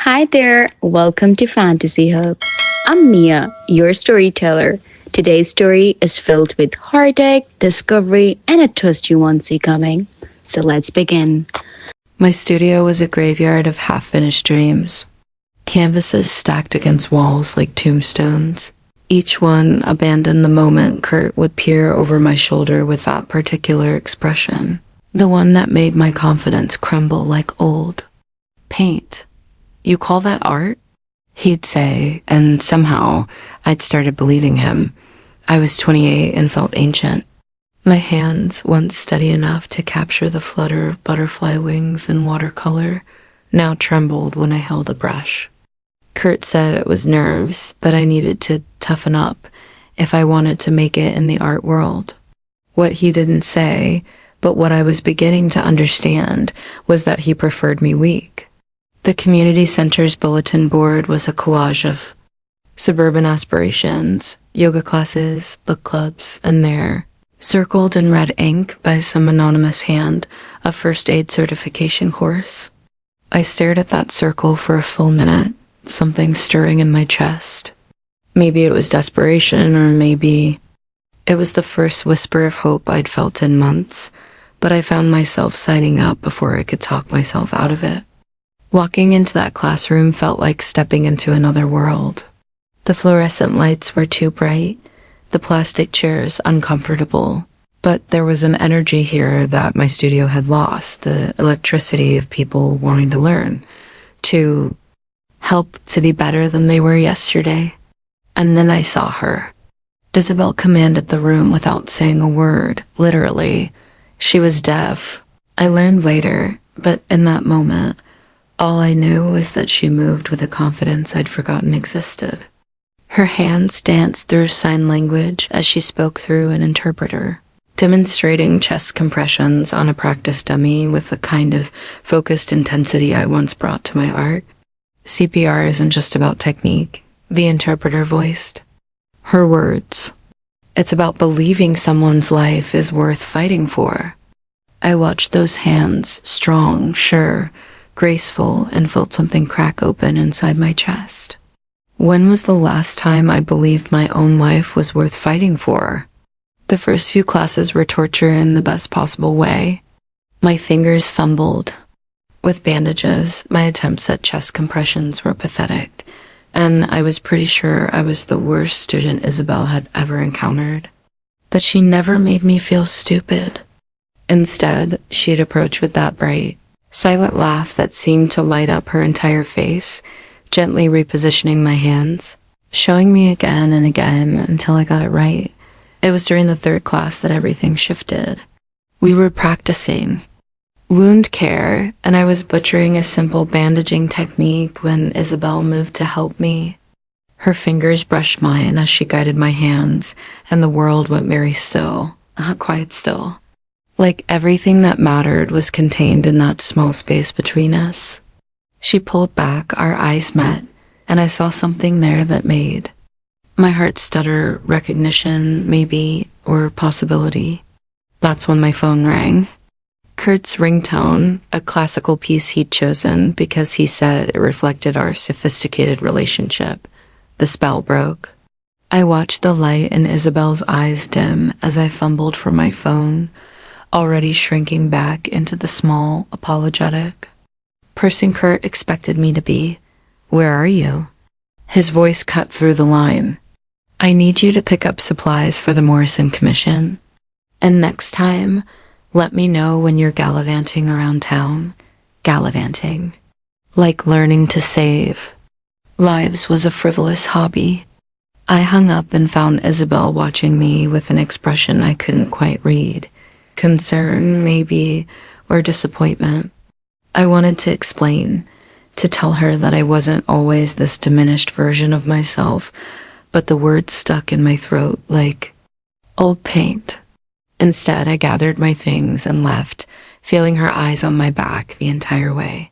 Hi there, welcome to Fantasy Hub. I'm Mia, your storyteller. Today's story is filled with heartache, discovery, and a twist you won't see coming. So let's begin. My studio was a graveyard of half-finished dreams. Canvases stacked against walls like tombstones. Each one abandoned the moment Kurt would peer over my shoulder with that particular expression. The one that made my confidence crumble like old paint. "You call that art?" he'd say, and somehow I'd started believing him. I was 28 and felt ancient. My hands, once steady enough to capture the flutter of butterfly wings in watercolor, now trembled when I held a brush. Kurt said it was nerves, but I needed to toughen up if I wanted to make it in the art world. What he didn't say, but what I was beginning to understand, was that he preferred me weak. The community center's bulletin board was a collage of suburban aspirations, yoga classes, book clubs, and there, circled in red ink by some anonymous hand, a first aid certification course. I stared at that circle for a full minute, something stirring in my chest. Maybe it was desperation, or maybe it was the first whisper of hope I'd felt in months, but I found myself signing up before I could talk myself out of it. Walking into that classroom felt like stepping into another world. The fluorescent lights were too bright, the plastic chairs uncomfortable, but there was an energy here that my studio had lost, the electricity of people wanting to learn, to help to be better than they were yesterday. And then I saw her. Isabel commanded the room without saying a word, literally. She was deaf. I learned later, but in that moment, all I knew was that she moved with a confidence I'd forgotten existed. Her hands danced through sign language as she spoke through an interpreter, demonstrating chest compressions on a practice dummy with the kind of focused intensity I once brought to my art. CPR isn't just about technique, the interpreter voiced. Her words. It's about believing someone's life is worth fighting for. I watched those hands, strong, sure, graceful, and felt something crack open inside my chest. When was the last time I believed my own life was worth fighting for? The first few classes were torture in the best possible way. My fingers fumbled with bandages, my attempts at chest compressions were pathetic, and I was pretty sure I was the worst student Isabel had ever encountered. But she never made me feel stupid. Instead, she'd approach with that bright, silent laugh that seemed to light up her entire face, gently repositioning my hands, showing me again and again until I got it right. It was during the third class that everything shifted. We were practicing wound care, and I was butchering a simple bandaging technique when Isabel moved to help me. Her fingers brushed mine as she guided my hands, and the world went very still, quiet still. Like everything that mattered was contained in that small space between us. She pulled back, our eyes met, and I saw something there that made my heart stutter recognition, maybe, or possibility. That's when my phone rang. Kurt's ringtone, a classical piece he'd chosen because he said it reflected our sophisticated relationship. The spell broke. I watched the light in Isabel's eyes dim as I fumbled for my phone, already shrinking back into the small, apologetic person Kurt expected me to be. "Where are you?" His voice cut through the line. "I need you to pick up supplies for the Morrison Commission. And next time, let me know when you're gallivanting around town." Gallivanting. Like learning to save lives was a frivolous hobby. I hung up and found Isabel watching me with an expression I couldn't quite read. Concern, maybe, or disappointment. I wanted to explain, to tell her that I wasn't always this diminished version of myself, but the words stuck in my throat like old paint. Instead, I gathered my things and left, feeling her eyes on my back the entire way.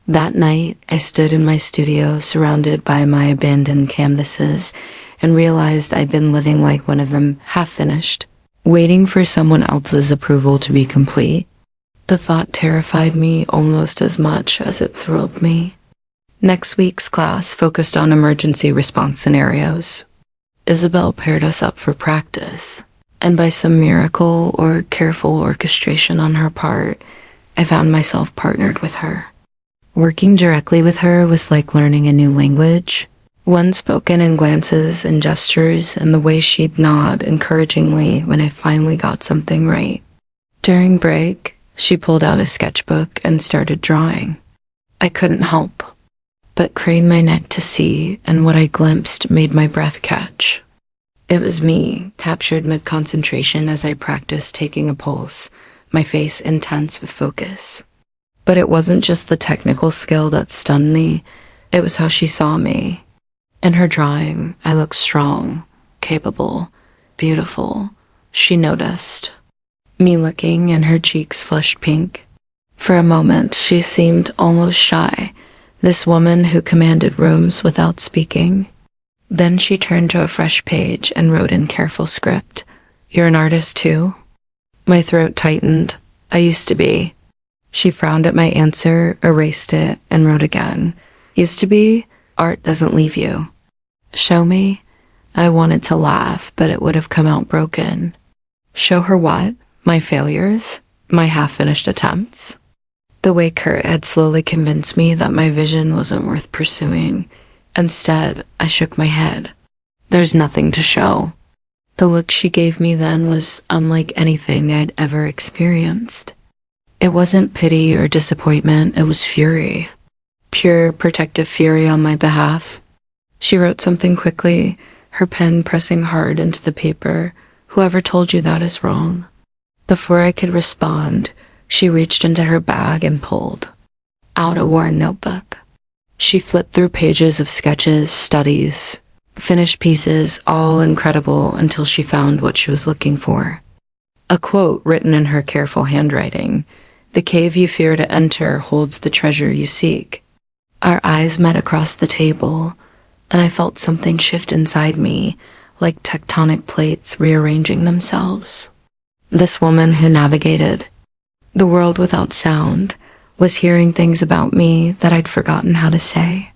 That night, I stood in my studio surrounded by my abandoned canvases and realized I'd been living like one of them, half-finished, waiting for someone else's approval to be complete. The thought terrified me almost as much as it thrilled me. Next week's class focused on emergency response scenarios. Isabel paired us up for practice, and by some miracle or careful orchestration on her part, I found myself partnered with her. Working directly with her was like learning a new language, one spoken in glances and gestures and the way she'd nod encouragingly when I finally got something right. During break, she pulled out a sketchbook and started drawing. I couldn't help but crane my neck to see, and what I glimpsed made my breath catch. It was me, captured mid-concentration as I practiced taking a pulse, my face intense with focus. But it wasn't just the technical skill that stunned me, it was how she saw me. In her drawing, I looked strong, capable, beautiful. She noticed. Me looking, and her cheeks flushed pink. For a moment, she seemed almost shy, this woman who commanded rooms without speaking. Then she turned to a fresh page and wrote in careful script, "You're an artist too?" My throat tightened. I used to be. She frowned at my answer, erased it, and wrote again. Used to be? Art doesn't leave you. Show me? I wanted to laugh, but it would have come out broken. Show her what? My failures? My half-finished attempts? The way Kurt had slowly convinced me that my vision wasn't worth pursuing. Instead, I shook my head. There's nothing to show. The look she gave me then was unlike anything I'd ever experienced. It wasn't pity or disappointment, it was fury. Pure, protective fury on my behalf. She wrote something quickly, her pen pressing hard into the paper. Whoever told you that is wrong. Before I could respond, she reached into her bag and pulled out a worn notebook. She flipped through pages of sketches, studies, finished pieces, all incredible until she found what she was looking for. A quote written in her careful handwriting. "The cave you fear to enter holds the treasure you seek." Our eyes met across the table, and I felt something shift inside me, like tectonic plates rearranging themselves. This woman who navigated the world without sound was hearing things about me that I'd forgotten how to say.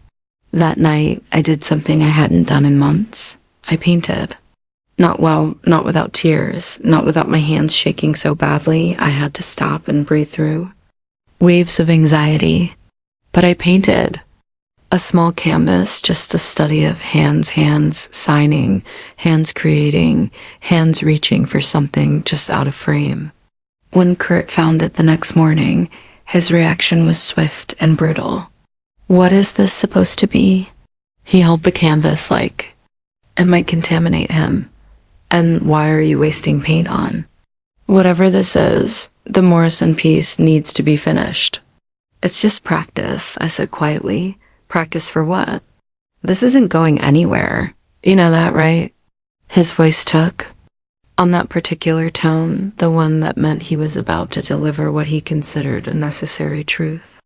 That night, I did something I hadn't done in months. I painted. Not without tears, not without my hands shaking so badly I had to stop and breathe through waves of anxiety. But I painted. A small canvas, just a study of hands signing, hands creating, hands reaching for something just out of frame. When Kurt found it the next morning, his reaction was swift and brutal. "What is this supposed to be?" He held the canvas like it might contaminate him. "And why are you wasting paint on?" "Whatever this is, the Morrison piece needs to be finished." "It's just practice," I said quietly. "Practice for what?" "This isn't going anywhere. You know that, right?" His voice took on that particular tone, the one that meant he was about to deliver what he considered a necessary truth.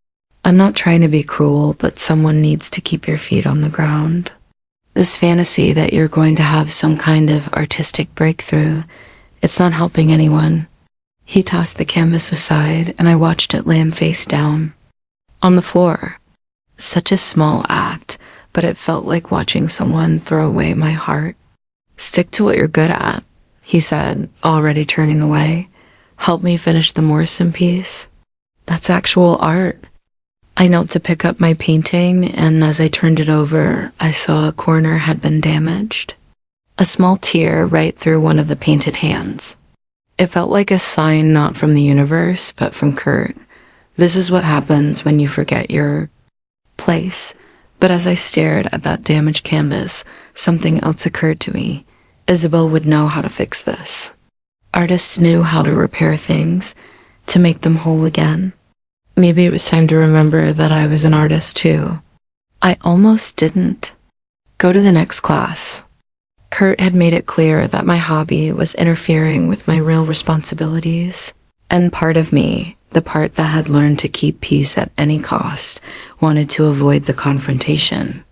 "I'm not trying to be cruel, but someone needs to keep your feet on the ground. This fantasy that you're going to have some kind of artistic breakthrough, it's not helping anyone." He tossed the canvas aside, and I watched it land face down on the floor. Such a small act, but it felt like watching someone throw away my heart. "Stick to what you're good at," he said, already turning away. "Help me finish the Morrison piece. That's actual art." I knelt to pick up my painting, and as I turned it over, I saw a corner had been damaged. A small tear right through one of the painted hands. It felt like a sign not from the universe, but from Kurt. This is what happens when you forget your place. But as I stared at that damaged canvas, something else occurred to me. Isabel would know how to fix this. Artists knew how to repair things, to make them whole again. Maybe it was time to remember that I was an artist too. I almost didn't go to the next class. Kurt had made it clear that my hobby was interfering with my real responsibilities, and part of me, the part that had learned to keep peace at any cost, wanted to avoid the confrontation.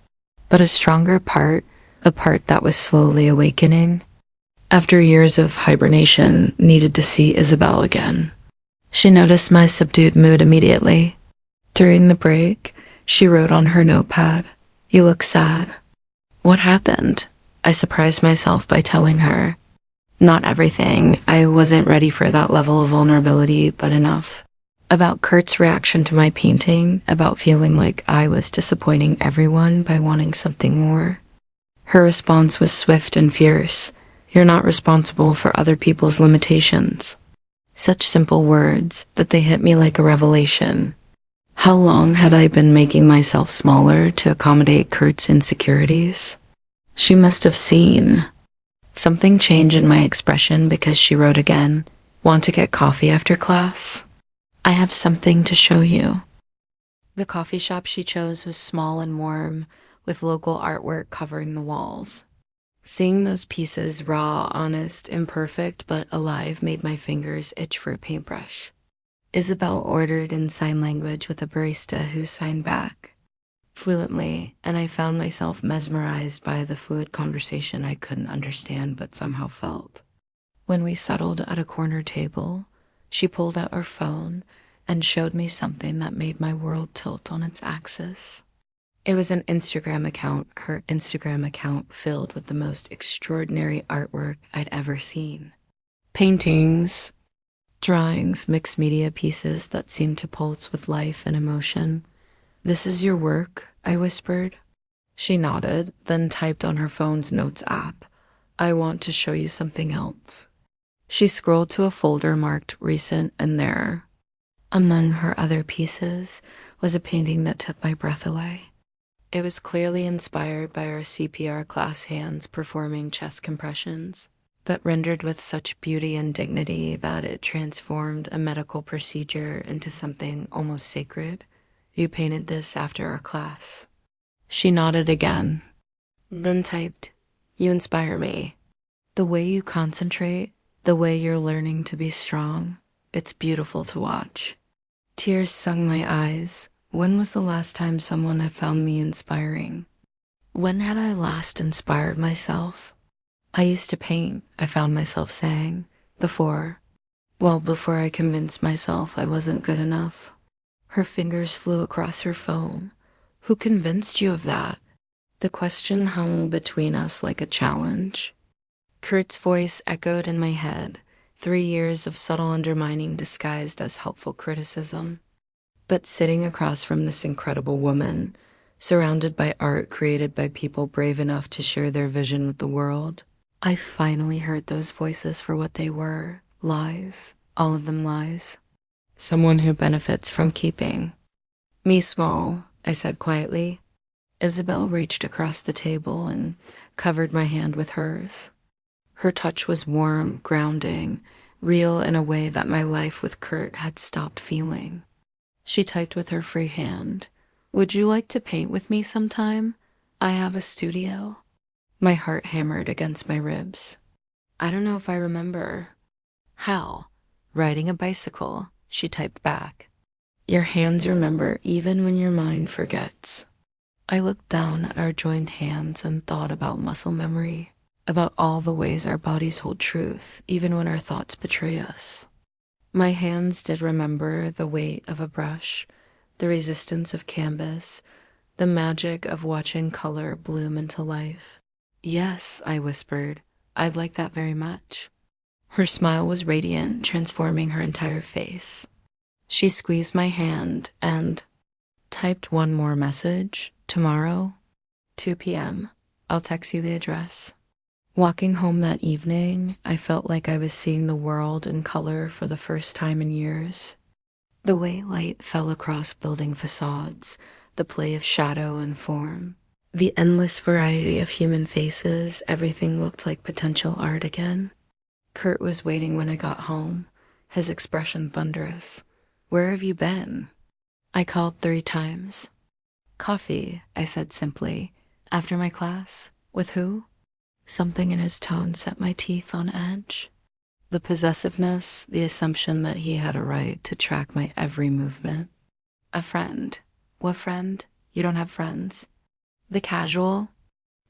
But a stronger part, a part that was slowly awakening, after years of hibernation, needed to see Isabel again. She noticed my subdued mood immediately. During the break, She wrote on her notepad, "You look sad." What happened? I surprised myself by telling her. Not everything. I wasn't ready for that level of vulnerability, but enough. About Kurt's reaction to my painting, about feeling like I was disappointing everyone by wanting something more. Her response was swift and fierce. "You're not responsible for other people's limitations." Such simple words, but they hit me like a revelation. How long had I been making myself smaller to accommodate Kurt's insecurities? She must have seen. Something changed in my expression because she wrote again, "Want to get coffee after class? I have something to show you." The coffee shop she chose was small and warm, with local artwork covering the walls. Seeing those pieces, raw, honest, imperfect, but alive, made my fingers itch for a paintbrush. Isabel ordered in sign language with a barista who signed back fluently, and I found myself mesmerized by the fluid conversation I couldn't understand but somehow felt. When we settled at a corner table, she pulled out her phone and showed me something that made my world tilt on its axis. It was an Instagram account, her Instagram account filled with the most extraordinary artwork I'd ever seen. Paintings, drawings, mixed media pieces that seemed to pulse with life and emotion. "This is your work?" I whispered. She nodded, then typed on her phone's notes app, "I want to show you something else." She scrolled to a folder marked recent, and there, among her other pieces, was a painting that took my breath away. It was clearly inspired by our CPR class hands performing chest compressions, but rendered with such beauty and dignity that it transformed a medical procedure into something almost sacred. "You painted this after our class." She nodded again, then typed, "You inspire me. The way you concentrate, the way you're learning to be strong, it's beautiful to watch." Tears stung my eyes. When was the last time someone had found me inspiring? When had I last inspired myself? I used to paint, I found myself saying, before I convinced myself I wasn't good enough. Her fingers flew across her phone. "Who convinced you of that?" The question hung between us like a challenge. Kurt's voice echoed in my head, 3 years of subtle undermining disguised as helpful criticism. But sitting across from this incredible woman, surrounded by art created by people brave enough to share their vision with the world, I finally heard those voices for what they were. Lies. All of them lies. Someone who benefits from keeping me small, I said quietly. Isabel reached across the table and covered my hand with hers. Her touch was warm, grounding, real in a way that my life with Kurt had stopped feeling. She typed with her free hand, "Would you like to paint with me sometime? I have a studio." My heart hammered against my ribs. "I don't know if I remember." "How?" "Riding a bicycle," she typed back. "Your hands remember even when your mind forgets." I looked down at our joined hands and thought about muscle memory, about all the ways our bodies hold truth, even when our thoughts betray us. My hands did remember the weight of a brush, the resistance of canvas, the magic of watching color bloom into life. "Yes," I whispered, "I'd like that very much." Her smile was radiant, transforming her entire face. She squeezed my hand and typed one more message. "Tomorrow, 2 p.m. I'll text you the address." Walking home that evening, I felt like I was seeing the world in color for the first time in years. The way light fell across building facades, the play of shadow and form, the endless variety of human faces, everything looked like potential art again. Kurt was waiting when I got home, his expression thunderous. "Where have you been?" I called 3 times. "Coffee," I said simply. "After my class? With who?" Something in his tone set my teeth on edge. The possessiveness, the assumption that he had a right to track my every movement. "A friend." "What friend? You don't have friends." The casual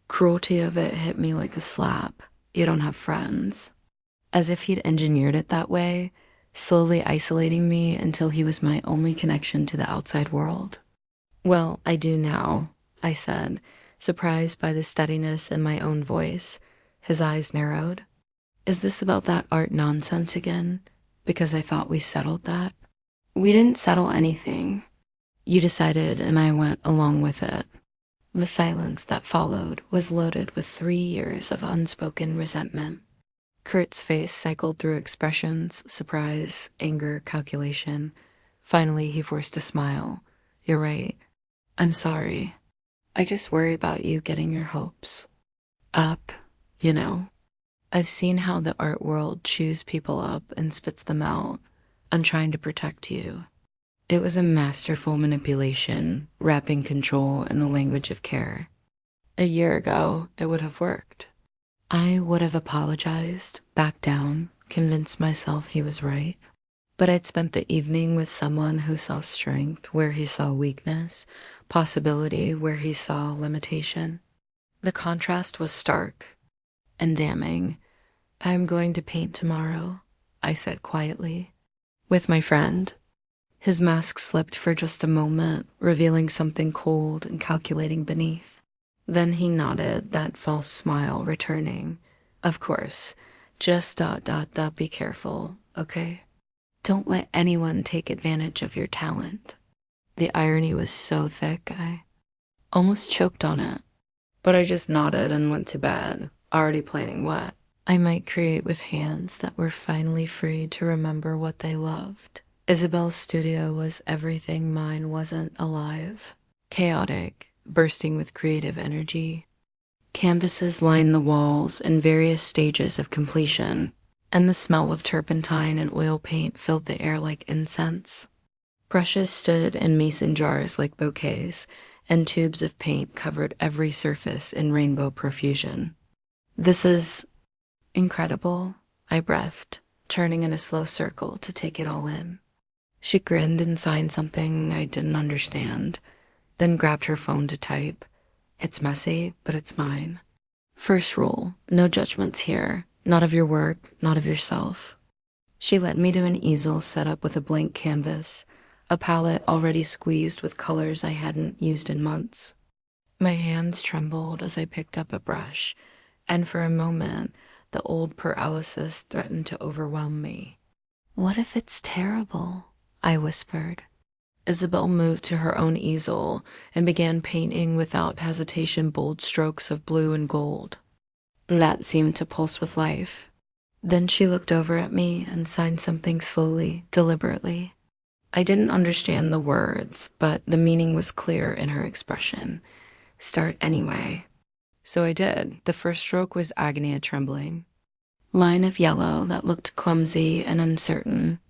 cruelty of it hit me like a slap. "You don't have friends." As if he'd engineered it that way, slowly isolating me until he was my only connection to the outside world. Well, I do now, I said, surprised by the steadiness in my own voice. His eyes narrowed. Is this about that art nonsense again? Because I thought we settled that. We didn't settle anything. You decided, and I went along with it. The silence that followed was loaded with 3 years of unspoken resentment. Kurt's face cycled through expressions, surprise, anger, calculation. Finally, he forced a smile. You're right. I'm sorry. I just worry about you getting your hopes up, you know. I've seen how the art world chews people up and spits them out. I'm trying to protect you. It was a masterful manipulation, wrapping control in the language of care. A year ago, it would have worked. I would have apologized, backed down, convinced myself he was right. But I'd spent the evening with someone who saw strength where he saw weakness, possibility where he saw limitation. The contrast was stark and damning. I'm going to paint tomorrow, I said quietly, with my friend. His mask slipped for just a moment, revealing something cold and calculating beneath. Then he nodded, that false smile returning. Of course, just ... be careful, okay? Don't let anyone take advantage of your talent. The irony was so thick, I almost choked on it. But I just nodded and went to bed, already planning what I might create with hands that were finally free to remember what they loved. Isabel's studio was everything mine wasn't: alive, chaotic, bursting with creative energy. Canvases lined the walls in various stages of completion, and the smell of turpentine and oil paint filled the air like incense. Brushes stood in mason jars like bouquets, and tubes of paint covered every surface in rainbow profusion. This is incredible, I breathed, turning in a slow circle to take it all in. She grinned and signed something I didn't understand, then grabbed her phone to type. It's messy, but it's mine. First rule, no judgments here, not of your work, not of yourself. She led me to an easel set up with a blank canvas, a palette already squeezed with colors I hadn't used in months. My hands trembled as I picked up a brush, and for a moment, the old paralysis threatened to overwhelm me. What if it's terrible? I whispered. Isabel moved to her own easel and began painting without hesitation bold strokes of blue and gold. That seemed to pulse with life. Then she looked over at me and signed something slowly, deliberately. I didn't understand the words, but the meaning was clear in her expression. Start anyway. So I did. The first stroke was agony and trembling. Line of yellow that looked clumsy and uncertain.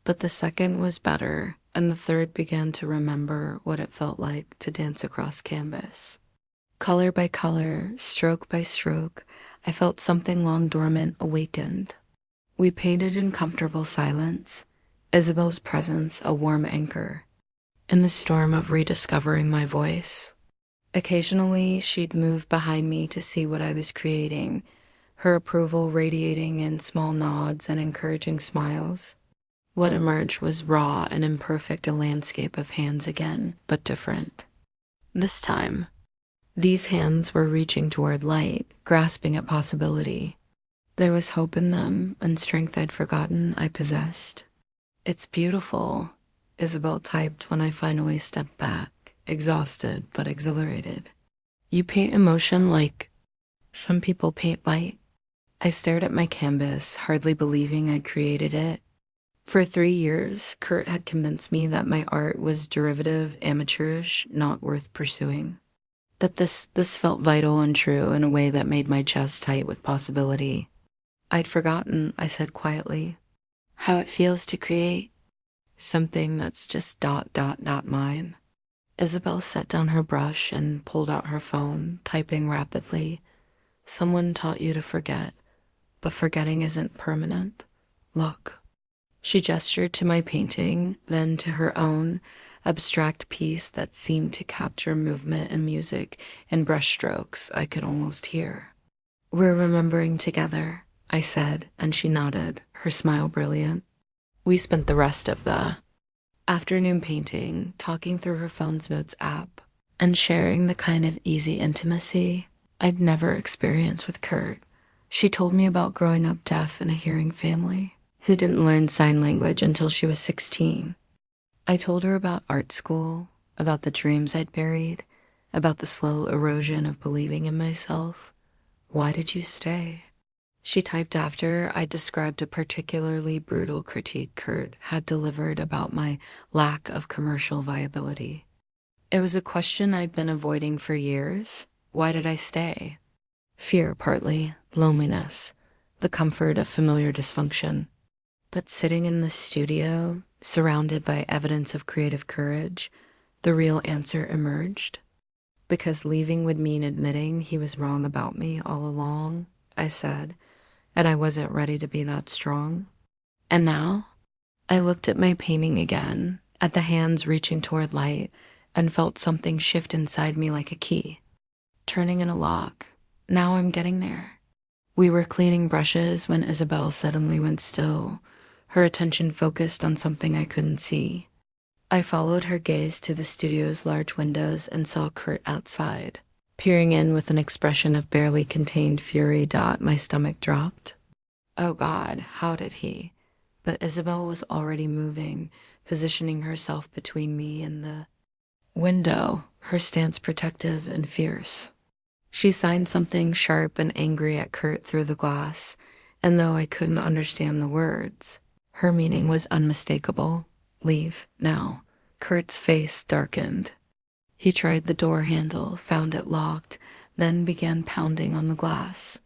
But the second was better, and the third began to remember what it felt like to dance across canvas. Color by color, stroke by stroke, I felt something long dormant awakened. We painted in comfortable silence, Isabel's presence a warm anchor. In the storm of rediscovering my voice, occasionally she'd move behind me to see what I was creating, her approval radiating in small nods and encouraging smiles. What emerged was raw and imperfect, a landscape of hands again, but different. This time, these hands were reaching toward light, grasping at possibility. There was hope in them and strength I'd forgotten I possessed. It's beautiful, Isabel typed when I finally stepped back, exhausted but exhilarated. You paint emotion like some people paint light. I stared at my canvas, hardly believing I'd created it. For 3 years, Kurt had convinced me that my art was derivative, amateurish, not worth pursuing. That this felt vital and true in a way that made my chest tight with possibility. I'd forgotten, I said quietly, how it feels to create something that's just ... mine. Isabel set down her brush and pulled out her phone, typing rapidly. Someone taught you to forget, but forgetting isn't permanent. Look. She gestured to my painting, then to her own abstract piece that seemed to capture movement and music in brushstrokes I could almost hear. We're remembering together, I said, and she nodded, her smile brilliant. We spent the rest of the Afternoon painting, talking through her phone's notes app, and sharing the kind of easy intimacy I'd never experienced with Kurt. She told me about growing up deaf in a hearing family who didn't learn sign language until she was 16. I told her about art school, about the dreams I'd buried, about the slow erosion of believing in myself. Why did you stay? She typed after I described a particularly brutal critique Kurt had delivered about my lack of commercial viability. It was a question I'd been avoiding for years. Why did I stay? Fear, partly, loneliness, the comfort of familiar dysfunction. But sitting in the studio, surrounded by evidence of creative courage, the real answer emerged. Because leaving would mean admitting he was wrong about me all along, I said, and I wasn't ready to be that strong. And now, I looked at my painting again, at the hands reaching toward light, and felt something shift inside me like a key, turning in a lock. Now I'm getting there. We were cleaning brushes when Isabel suddenly went still, her attention focused on something I couldn't see. I followed her gaze to the studio's large windows and saw Kurt outside, peering in with an expression of barely contained fury. My stomach dropped. Oh God, how did he? But Isabel was already moving, positioning herself between me and the window, her stance protective and fierce. She signed something sharp and angry at Kurt through the glass, and though I couldn't understand the words, her meaning was unmistakable. Leave, now. Kurt's face darkened. He tried the door handle, found it locked, then began pounding on the glass.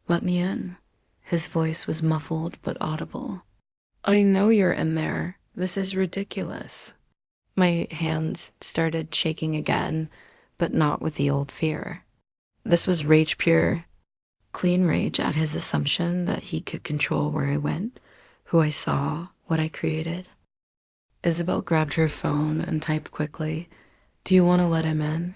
Let me in. His voice was muffled but audible. I know you're in there. This is ridiculous. My hands started shaking again, but not with the old fear. This was rage pure, clean rage at his assumption that he could control where I went, who I saw, what I created. Isabel grabbed her phone and typed quickly, "Do you want to let him in?"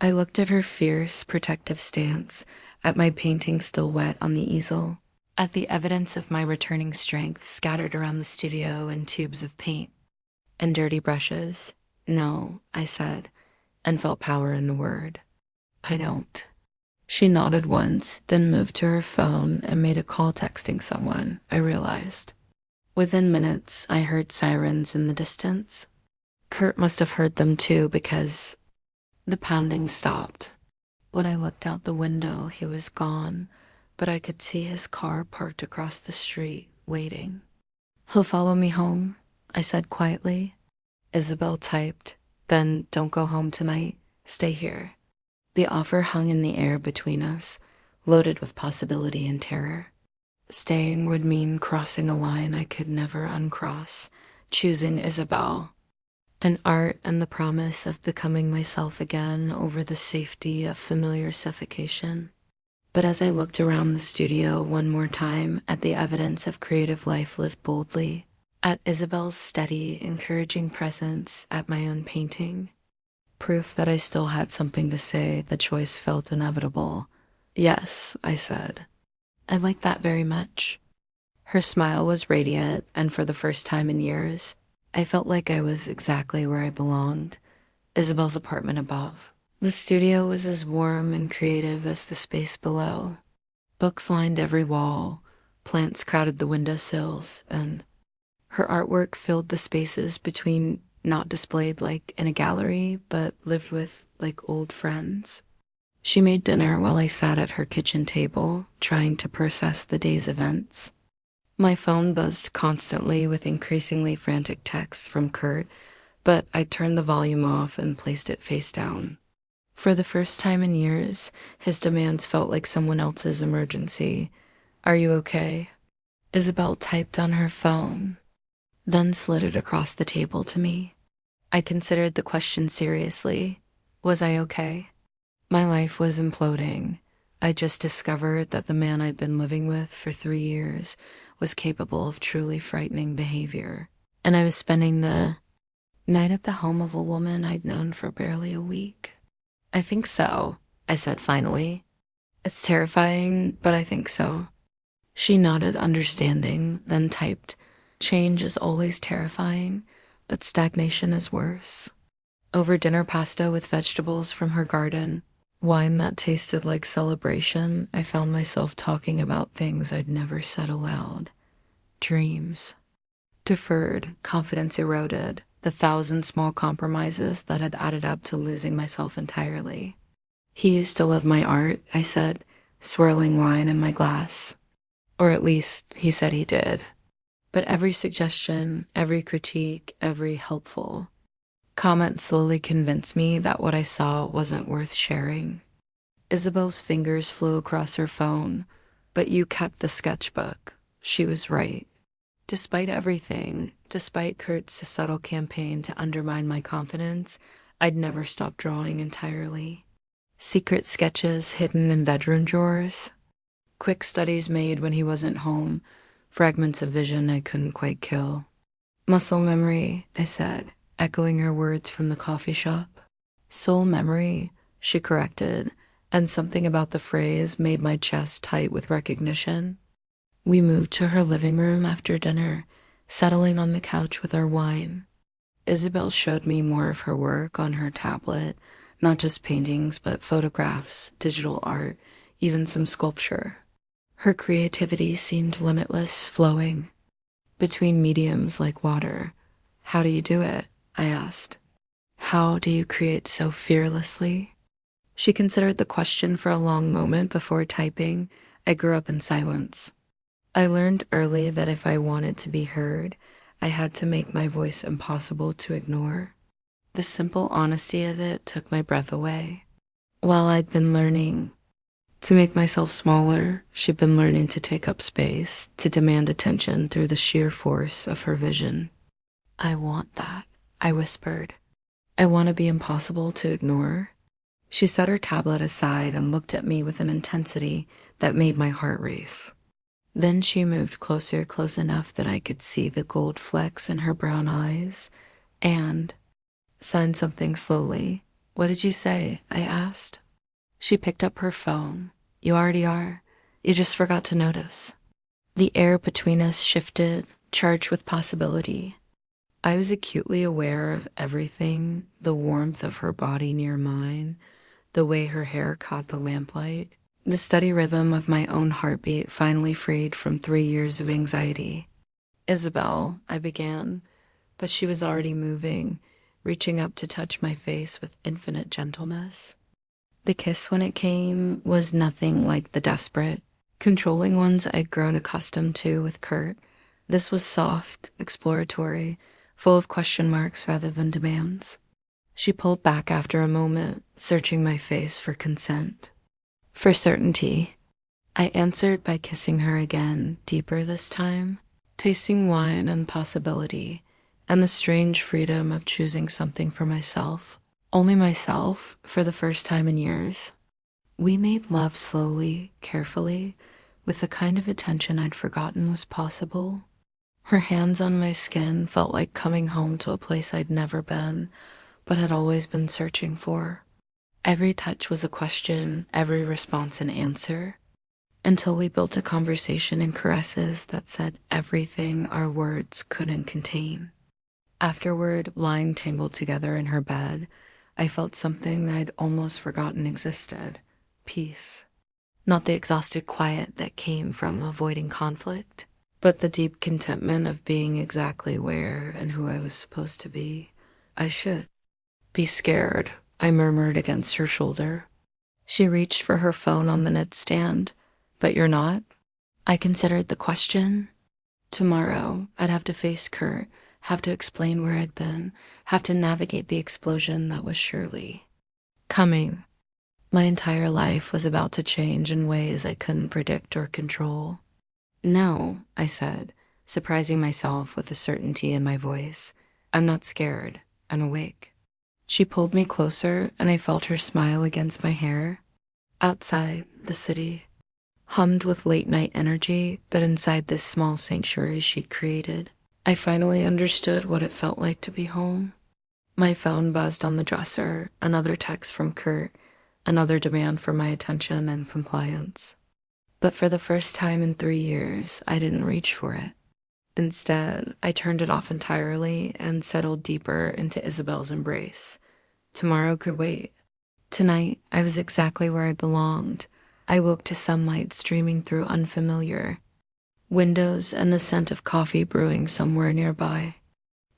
I looked at her fierce, protective stance, at my painting still wet on the easel, at the evidence of my returning strength scattered around the studio in tubes of paint and dirty brushes. No, I said, and felt power in the word. I don't. She nodded once, then moved to her phone and made a call texting someone, I realized. Within minutes, I heard sirens in the distance. Kurt must have heard them too because the pounding stopped. When I looked out the window, he was gone, but I could see his car parked across the street, waiting. He'll follow me home, I said quietly. Isabel typed, then don't go home tonight, stay here. The offer hung in the air between us, loaded with possibility and terror. Staying would mean crossing a line I could never uncross, choosing Isabel, an art and the promise of becoming myself again over the safety of familiar suffocation. But as I looked around the studio one more time at the evidence of creative life lived boldly, at Isabel's steady, encouraging presence, at my own painting, proof that I still had something to say, the choice felt inevitable. Yes, I said. I like that very much. Her smile was radiant, and for the first time in years, I felt like I was exactly where I belonged, Isabel's apartment above. The studio was as warm and creative as the space below. Books lined every wall, plants crowded the windowsills, and her artwork filled the spaces between, not displayed like in a gallery, but lived with like old friends. She made dinner while I sat at her kitchen table, trying to process the day's events. My phone buzzed constantly with increasingly frantic texts from Kurt, but I turned the volume off and placed it face down. For the first time in years, his demands felt like someone else's emergency. Are you okay? Isabel typed on her phone, then slid it across the table to me. I considered the question seriously. Was I okay? My life was imploding. I just discovered that the man I'd been living with for 3 years was capable of truly frightening behavior. And I was spending the night at the home of a woman I'd known for barely a week. I think so, I said finally. It's terrifying, but I think so. She nodded understanding, then typed, change is always terrifying, but stagnation is worse. Over dinner pasta with vegetables from her garden, wine that tasted like celebration, I found myself talking about things I'd never said aloud. Dreams. Deferred, confidence eroded, the thousand small compromises that had added up to losing myself entirely. He used to love my art, I said, swirling wine in my glass. Or at least, he said he did. But every suggestion, every critique, every helpful comment slowly convinced me that what I saw wasn't worth sharing. Isabel's fingers flew across her phone, but you kept the sketchbook. She was right. Despite everything, despite Kurt's subtle campaign to undermine my confidence, I'd never stopped drawing entirely. Secret sketches hidden in bedroom drawers, quick studies made when he wasn't home, fragments of vision I couldn't quite kill. Muscle memory, I said, echoing her words from the coffee shop. Soul memory, she corrected, and something about the phrase made my chest tight with recognition. We moved to her living room after dinner, settling on the couch with our wine. Isabel showed me more of her work on her tablet, not just paintings, but photographs, digital art, even some sculpture. Her creativity seemed limitless, flowing between mediums like water. How do you do it? I asked. How do you create so fearlessly? She considered the question for a long moment before typing. I grew up in silence. I learned early that if I wanted to be heard, I had to make my voice impossible to ignore. The simple honesty of it took my breath away. While I'd been learning to make myself smaller, she'd been learning to take up space, to demand attention through the sheer force of her vision. I want that, I whispered. I want to be impossible to ignore. She set her tablet aside and looked at me with an intensity that made my heart race. Then she moved closer, close enough that I could see the gold flecks in her brown eyes, and signed something slowly. What did you say? I asked. She picked up her phone. You already are. You just forgot to notice. The air between us shifted, charged with possibility. I was acutely aware of everything, the warmth of her body near mine, the way her hair caught the lamplight, the steady rhythm of my own heartbeat finally freed from 3 years of anxiety. Isabel, I began, but she was already moving, reaching up to touch my face with infinite gentleness. The kiss when it came was nothing like the desperate, controlling ones I'd grown accustomed to with Kurt. This was soft, exploratory, full of question marks rather than demands. She pulled back after a moment, searching my face for consent. For certainty. I answered by kissing her again, deeper this time, tasting wine and possibility, and the strange freedom of choosing something for myself, only myself, for the first time in years. We made love slowly, carefully, with the kind of attention I'd forgotten was possible. Her hands on my skin felt like coming home to a place I'd never been, but had always been searching for. Every touch was a question, every response an answer, until we built a conversation in caresses that said everything our words couldn't contain. Afterward, lying tangled together in her bed, I felt something I'd almost forgotten existed: peace. Not the exhausted quiet that came from avoiding conflict, but the deep contentment of being exactly where and who I was supposed to be. I should be scared, I murmured against her shoulder. She reached for her phone on the nightstand. But you're not? I considered the question. Tomorrow, I'd have to face Kurt, have to explain where I'd been, have to navigate the explosion that was surely coming. My entire life was about to change in ways I couldn't predict or control. No, I said, surprising myself with the certainty in my voice. I'm not scared. I'm awake. She pulled me closer, and I felt her smile against my hair. Outside, the city hummed with late-night energy, but inside this small sanctuary she'd created, I finally understood what it felt like to be home. My phone buzzed on the dresser, another text from Kurt, another demand for my attention and compliance. But for the first time in 3 years, I didn't reach for it. Instead, I turned it off entirely and settled deeper into Isabel's embrace. Tomorrow could wait. Tonight, I was exactly where I belonged. I woke to sunlight streaming through unfamiliar windows and the scent of coffee brewing somewhere nearby.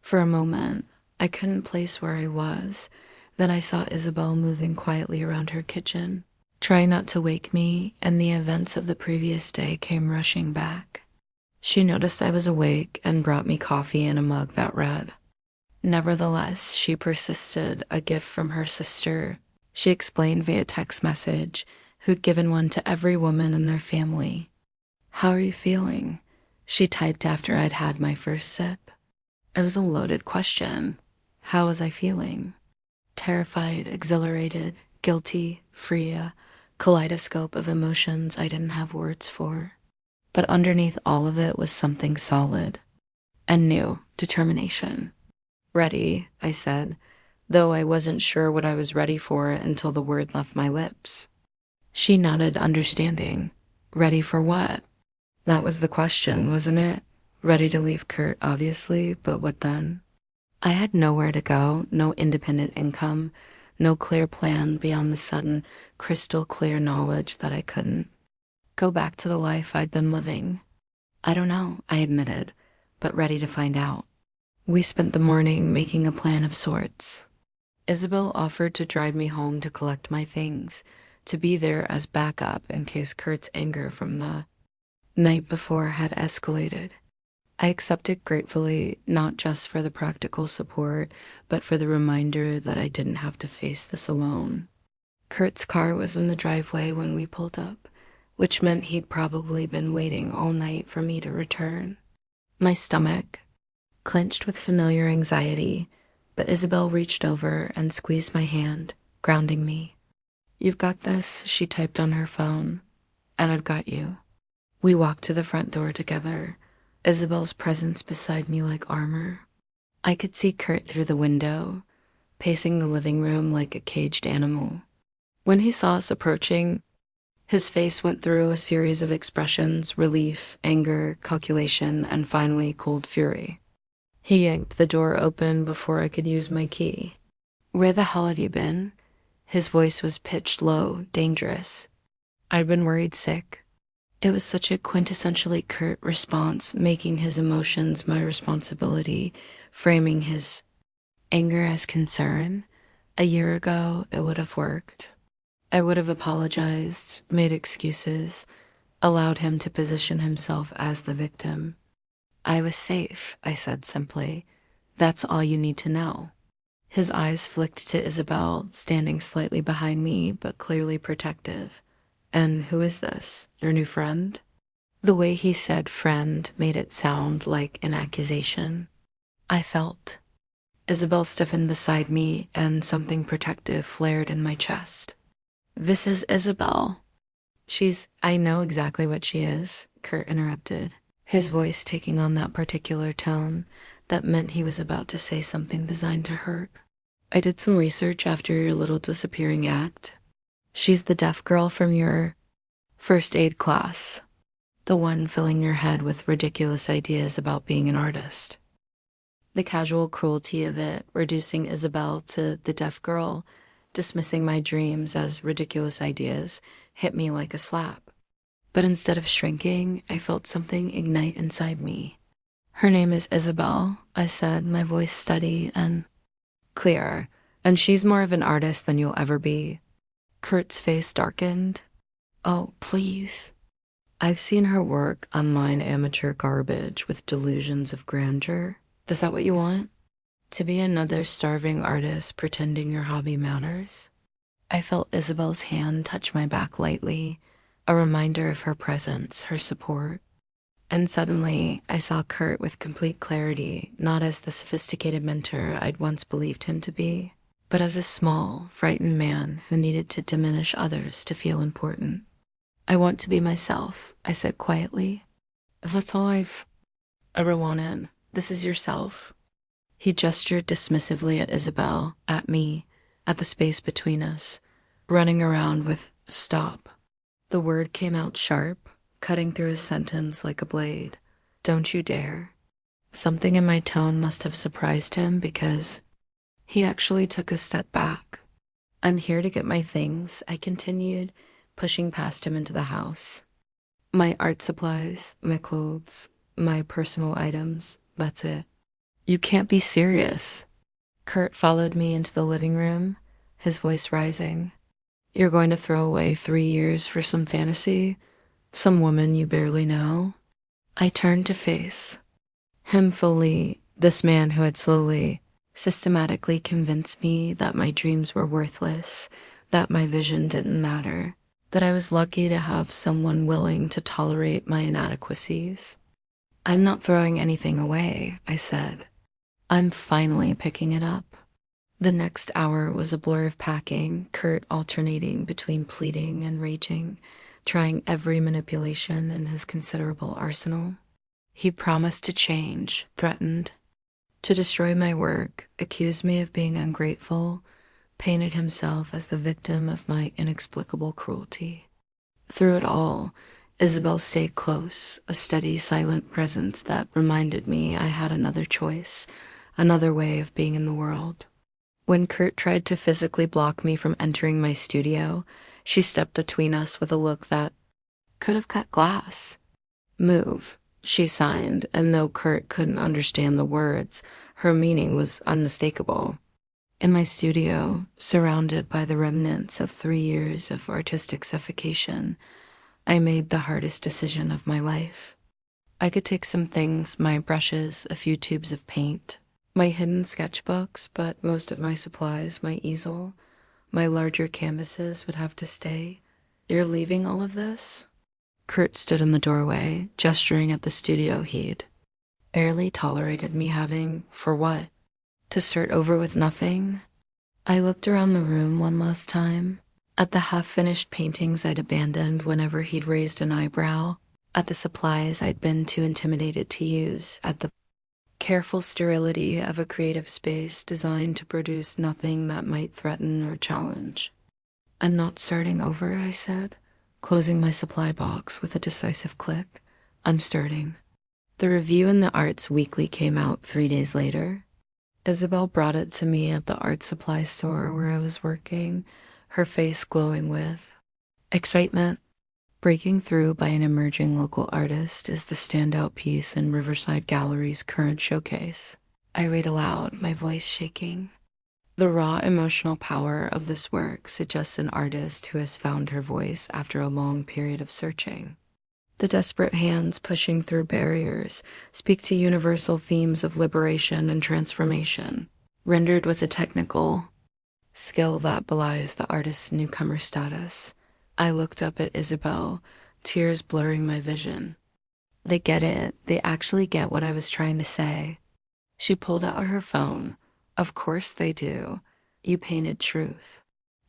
For a moment, I couldn't place where I was. Then I saw Isabel moving quietly around her kitchen, trying not to wake me, and the events of the previous day came rushing back. She noticed I was awake and brought me coffee in a mug that read. Nevertheless, she persisted, a gift from her sister. She explained via text message, who'd given one to every woman in their family. "How are you feeling?" she typed after I'd had my first sip. It was a loaded question. How was I feeling? Terrified, exhilarated, guilty, free, a kaleidoscope of emotions I didn't have words for. But underneath all of it was something solid and new: determination. "Ready," I said, though I wasn't sure what I was ready for until the word left my lips. She nodded, understanding. Ready for what? That was the question, wasn't it? Ready to leave Kurt, obviously, but what then? I had nowhere to go, no independent income, no clear plan beyond the sudden, crystal clear knowledge that I couldn't go back to the life I'd been living. "I don't know," I admitted, but ready to find out. We spent the morning making a plan of sorts. Isabel offered to drive me home to collect my things, to be there as backup in case Kurt's anger from the night before had escalated. I accepted gratefully, not just for the practical support, but for the reminder that I didn't have to face this alone. Kurt's car was in the driveway when we pulled up, which meant he'd probably been waiting all night for me to return. My stomach clenched with familiar anxiety, but Isabel reached over and squeezed my hand, grounding me. "You've got this," she typed on her phone, "and I've got you." We walked to the front door together, Isabel's presence beside me like armor. I could see Kurt through the window, pacing the living room like a caged animal. When he saw us approaching, his face went through a series of expressions: relief, anger, calculation, and finally cold fury. He yanked the door open before I could use my key. "Where the hell have you been?" His voice was pitched low, dangerous. I'd been worried sick. It was such a quintessentially curt response, making his emotions my responsibility, framing his anger as concern. A year ago, it would have worked. I would have apologized, made excuses, allowed him to position himself as the victim. "I was safe," I said simply. "That's all you need to know." His eyes flicked to Isabel, standing slightly behind me, but clearly protective. "And who is this? Your new friend?" The way he said friend made it sound like an accusation. I felt. Isabel stiffened beside me, and something protective flared in my chest. "This is Isabel." I know exactly what she is," Kurt interrupted, his voice taking on that particular tone that meant he was about to say something designed to hurt. "I did some research after your little disappearing act. She's the deaf girl from your first aid class, the one filling your head with ridiculous ideas about being an artist." The casual cruelty of it, reducing Isabel to the deaf girl, dismissing my dreams as ridiculous ideas, hit me like a slap. But instead of shrinking, I felt something ignite inside me. "Her name is Isabel," I said, my voice steady and clear, "and she's more of an artist than you'll ever be." Kurt's face darkened. "Oh, please." "I've seen her work, online amateur garbage with delusions of grandeur. Is that what you want? To be another starving artist pretending your hobby matters?" I felt Isabel's hand touch my back lightly, a reminder of her presence, her support. And suddenly, I saw Kurt with complete clarity, not as the sophisticated mentor I'd once believed him to be, but as a small, frightened man who needed to diminish others to feel important. "I want to be myself," I said quietly. "If that's all I've ever wanted, this is yourself." He gestured dismissively at Isabel, at me, at the space between us, running around with "stop." The word came out sharp, cutting through his sentence like a blade. "Don't you dare." Something in my tone must have surprised him because he actually took a step back. I'm here to get my things, I continued, pushing past him into the house. My art supplies, my clothes, my personal items, that's it. You can't be serious. Kurt followed me into the living room, his voice rising. You're going to throw away 3 years for some fantasy? Some woman you barely know? I turned to face him fully, this man who had slowly, systematically convinced me that my dreams were worthless, that my vision didn't matter, that I was lucky to have someone willing to tolerate my inadequacies. I'm not throwing anything away, I said. I'm finally picking it up. The next hour was a blur of packing, Kurt alternating between pleading and raging, trying every manipulation in his considerable arsenal. He promised to change, threatened to destroy my work, accused me of being ungrateful, painted himself as the victim of my inexplicable cruelty. Through it all, Isabel stayed close, a steady, silent presence that reminded me I had another choice, another way of being in the world. When Kurt tried to physically block me from entering my studio, she stepped between us with a look that could have cut glass. Move, she signed, and though Kurt couldn't understand the words, her meaning was unmistakable. In my studio, surrounded by the remnants of 3 years of artistic suffocation, I made the hardest decision of my life. I could take some things, my brushes, a few tubes of paint, my hidden sketchbooks, but most of my supplies, my easel, my larger canvases would have to stay. You're leaving all of this? Kurt stood in the doorway, gesturing at the studio he'd barely tolerated me having. For what? To start over with nothing? I looked around the room one last time, at the half-finished paintings I'd abandoned whenever he'd raised an eyebrow, at the supplies I'd been too intimidated to use, at the careful sterility of a creative space designed to produce nothing that might threaten or challenge. I'm not starting over, I said, closing my supply box with a decisive click. I'm starting. The review in the Arts Weekly came out 3 days later. Isabel brought it to me at the art supply store where I was working, her face glowing with excitement. Breaking Through by an emerging local artist is the standout piece in Riverside Gallery's current showcase. I read aloud, my voice shaking. The raw emotional power of this work suggests an artist who has found her voice after a long period of searching. The desperate hands pushing through barriers speak to universal themes of liberation and transformation, rendered with a technical skill that belies the artist's newcomer status. I looked up at Isabel, tears blurring my vision. They get it. They actually get what I was trying to say. She pulled out her phone. Of course they do. You painted truth.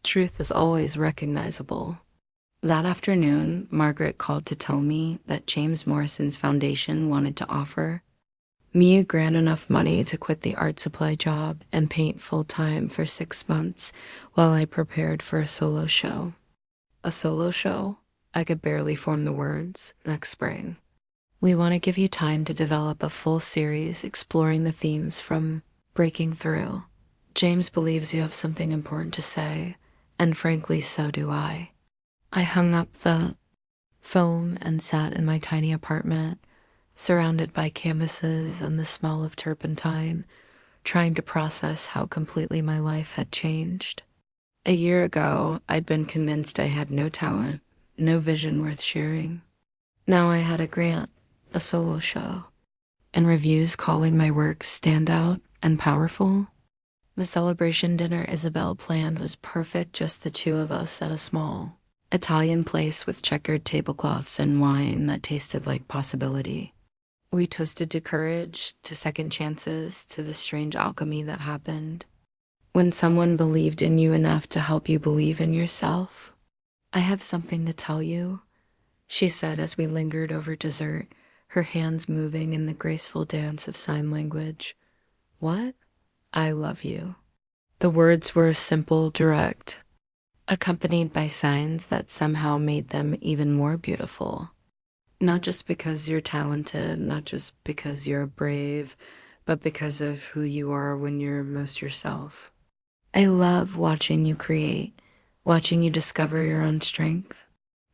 Truth is always recognizable. That afternoon, Margaret called to tell me that James Morrison's foundation wanted to offer me a grand enough money to quit the art supply job and paint full-time for 6 months while I prepared for a solo show. A solo show? I could barely form the words. Next spring. We want to give you time to develop a full series exploring the themes from Breaking Through. James believes you have something important to say, and frankly, so do I. I hung up the phone and sat in my tiny apartment, surrounded by canvases and the smell of turpentine, trying to process how completely my life had changed. A year ago, I'd been convinced I had no talent, no vision worth sharing. Now I had a grant, a solo show, and reviews calling my work standout and powerful. The celebration dinner Isabel planned was perfect, just the two of us at a small Italian place with checkered tablecloths and wine that tasted like possibility. We toasted to courage, to second chances, to the strange alchemy that happened when someone believed in you enough to help you believe in yourself. I have something to tell you, she said as we lingered over dessert, her hands moving in the graceful dance of sign language. What? I love you. The words were simple, direct, accompanied by signs that somehow made them even more beautiful. Not just because you're talented, not just because you're brave, but because of who you are when you're most yourself. I love watching you create, watching you discover your own strength.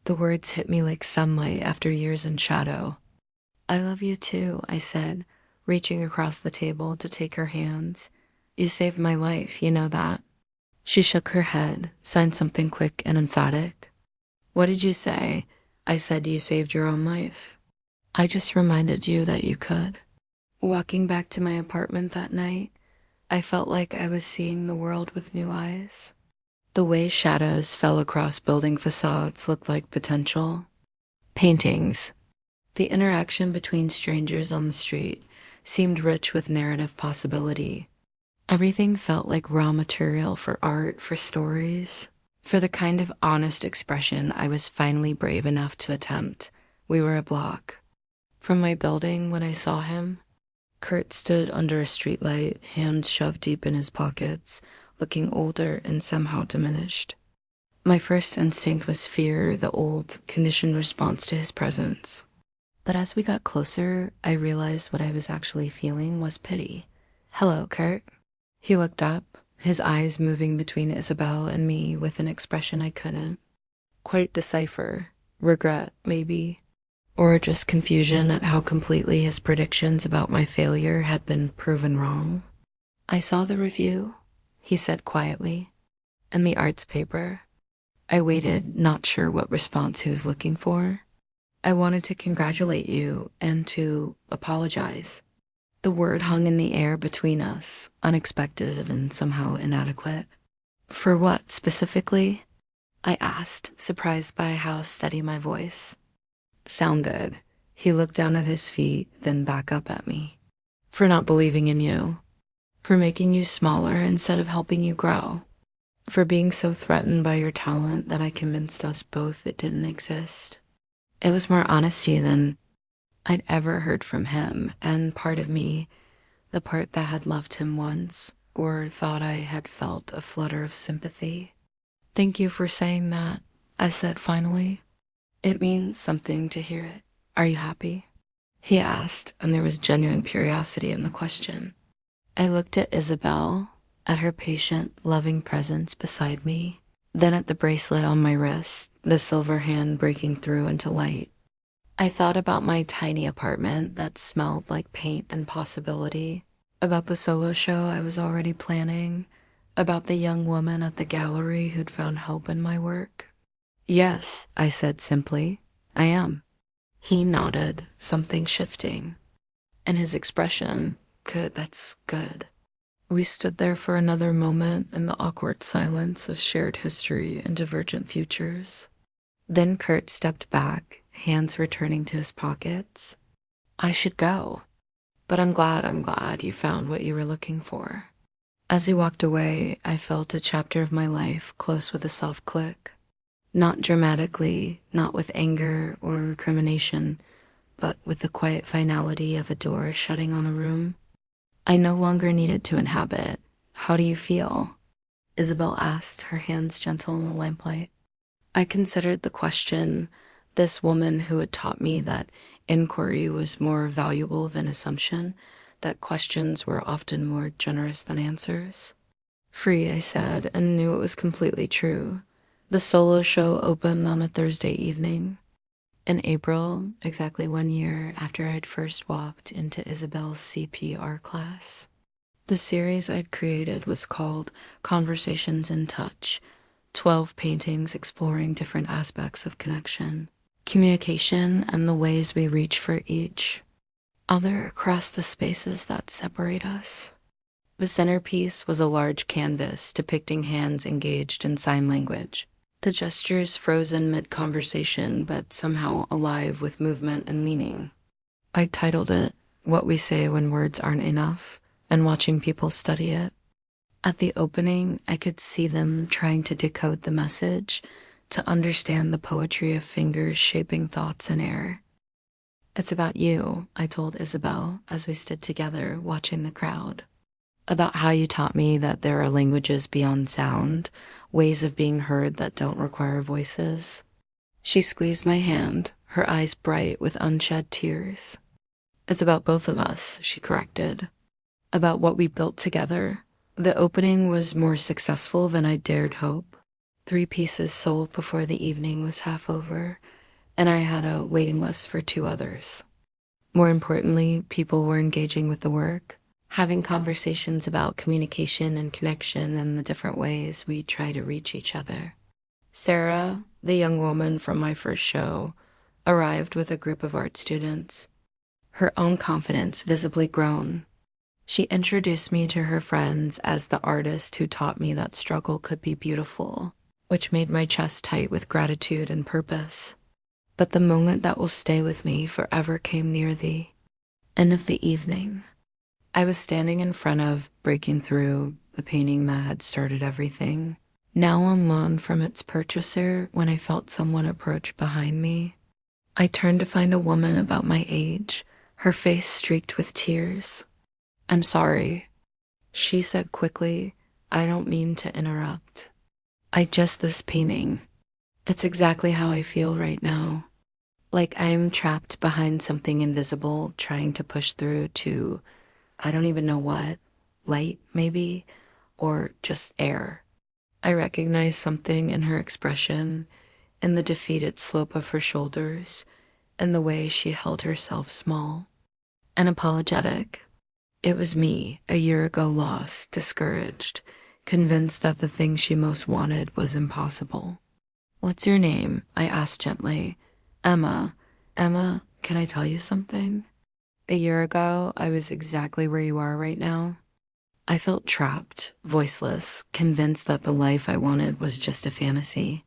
The words hit me like sunlight after years in shadow. I love you too, I said, reaching across the table to take her hands. You saved my life, you know that. She shook her head, signed something quick and emphatic. What did you say? I said you saved your own life. I just reminded you that you could. Walking back to my apartment that night, I felt like I was seeing the world with new eyes. The way shadows fell across building facades looked like potential. Paintings. The interaction between strangers on the street seemed rich with narrative possibility. Everything felt like raw material for art, for stories, for the kind of honest expression I was finally brave enough to attempt. We were a block from my building when I saw him. Kurt stood under a streetlight, hands shoved deep in his pockets, looking older and somehow diminished. My first instinct was fear, the old, conditioned response to his presence. But as we got closer, I realized what I was actually feeling was pity. Hello, Kurt. He looked up, his eyes moving between Isabel and me with an expression I couldn't quite decipher. Regret, maybe. Or just confusion at how completely his predictions about my failure had been proven wrong. I saw the review, he said quietly, and the arts paper. I waited, not sure what response he was looking for. I wanted to congratulate you and to apologize. The word hung in the air between us, unexpected and somehow inadequate. For what, specifically? I asked, surprised by how steady my voice. Sound good. He looked down at his feet, then back up at me. For not believing in you. For making you smaller instead of helping you grow. For being so threatened by your talent that I convinced us both it didn't exist. It was more honesty than I'd ever heard from him, and part of me, the part that had loved him once, or thought I had felt a flutter of sympathy. Thank you for saying that, I said finally. It means something to hear it. Are you happy? He asked, and there was genuine curiosity in the question. I looked at Isabel, at her patient, loving presence beside me, then at the bracelet on my wrist, the silver hand breaking through into light. I thought about my tiny apartment that smelled like paint and possibility, about the solo show I was already planning, about the young woman at the gallery who'd found hope in my work. Yes, I said simply, I am. He nodded, something shifting, and his expression, good, that's good. We stood there for another moment in the awkward silence of shared history and divergent futures. Then Kurt stepped back, hands returning to his pockets. I should go, but I'm glad you found what you were looking for. As he walked away, I felt a chapter of my life close with a soft click. Not dramatically, not with anger or recrimination, but with the quiet finality of a door shutting on a room I no longer needed to inhabit. How do you feel? Isabel asked, her hands gentle in the lamplight. I considered the question, this woman who had taught me that inquiry was more valuable than assumption, that questions were often more generous than answers. Free, I said, and knew it was completely true. The solo show opened on a Thursday evening. In April, exactly 1 year after I'd first walked into Isabel's CPR class. The series I'd created was called Conversations in Touch, 12 paintings exploring different aspects of connection, communication, and the ways we reach for each other across the spaces that separate us. The centerpiece was a large canvas depicting hands engaged in sign language. The gestures frozen mid-conversation, but somehow alive with movement and meaning. I titled it, What We Say When Words Aren't Enough, and watching people study it. At the opening, I could see them trying to decode the message, to understand the poetry of fingers shaping thoughts in air. It's about you, I told Isabel as we stood together watching the crowd. About how you taught me that there are languages beyond sound, ways of being heard that don't require voices. She squeezed my hand, her eyes bright with unshed tears. It's about both of us, she corrected. About what we built together. The opening was more successful than I dared hope. 3 pieces sold before the evening was half over, and I had a waiting list for 2 others. More importantly, people were engaging with the work, having conversations about communication and connection and the different ways we try to reach each other. Sarah, the young woman from my first show, arrived with a group of art students, her own confidence visibly grown. She introduced me to her friends as the artist who taught me that struggle could be beautiful, which made my chest tight with gratitude and purpose. But the moment that will stay with me forever came near the end of the evening. I was standing in front of Breaking Through, the painting that had started everything, now on loan from its purchaser when I felt someone approach behind me. I turned to find a woman about my age, her face streaked with tears. "I'm sorry," she said quickly. "I don't mean to interrupt. This painting. It's exactly how I feel right now. Like I'm trapped behind something invisible, trying to push through to, I don't even know what, light maybe, or just air." I recognized something in her expression, in the defeated slope of her shoulders, and the way she held herself small and apologetic. It was me, a year ago, lost, discouraged, convinced that the thing she most wanted was impossible. "What's your name?" I asked gently. "Emma. Emma, can I tell you something? A year ago, I was exactly where you are right now. I felt trapped, voiceless, convinced that the life I wanted was just a fantasy.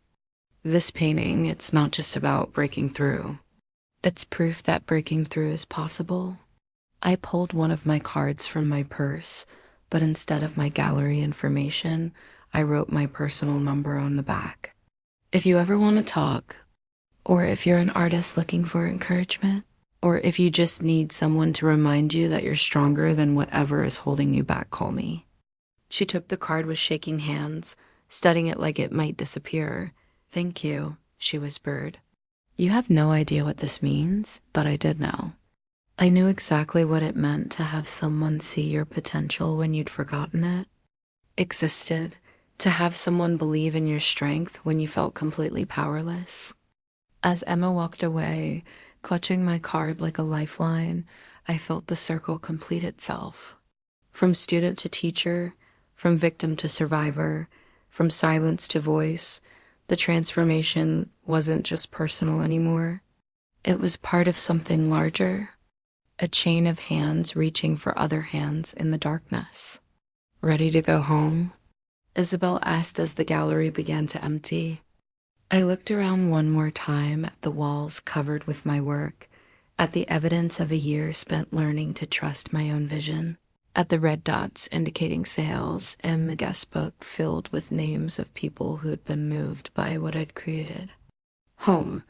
This painting, it's not just about breaking through. It's proof that breaking through is possible." I pulled one of my cards from my purse, but instead of my gallery information, I wrote my personal number on the back. "If you ever want to talk, or if you're an artist looking for encouragement, or if you just need someone to remind you that you're stronger than whatever is holding you back, call me." She took the card with shaking hands, studying it like it might disappear. "Thank you," she whispered. "You have no idea what this means," but I did know. I knew exactly what it meant to have someone see your potential when you'd forgotten it existed, to have someone believe in your strength when you felt completely powerless. As Emma walked away, clutching my card like a lifeline, I felt the circle complete itself. From student to teacher, from victim to survivor, from silence to voice, the transformation wasn't just personal anymore. It was part of something larger, a chain of hands reaching for other hands in the darkness. "Ready to go home?" Isabel asked as the gallery began to empty. I looked around one more time at the walls covered with my work, at the evidence of a year spent learning to trust my own vision, at the red dots indicating sales, and the guest book filled with names of people who had been moved by what I'd created. Home.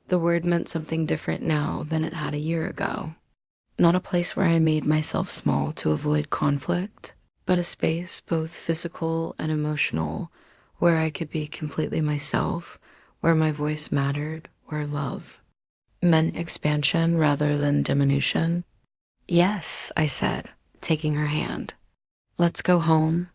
The word meant something different now than it had a year ago. Not a place where I made myself small to avoid conflict, but a space both physical and emotional where I could be completely myself, where my voice mattered, where love meant expansion rather than diminution. "Yes," I said, taking her hand. "Let's go home."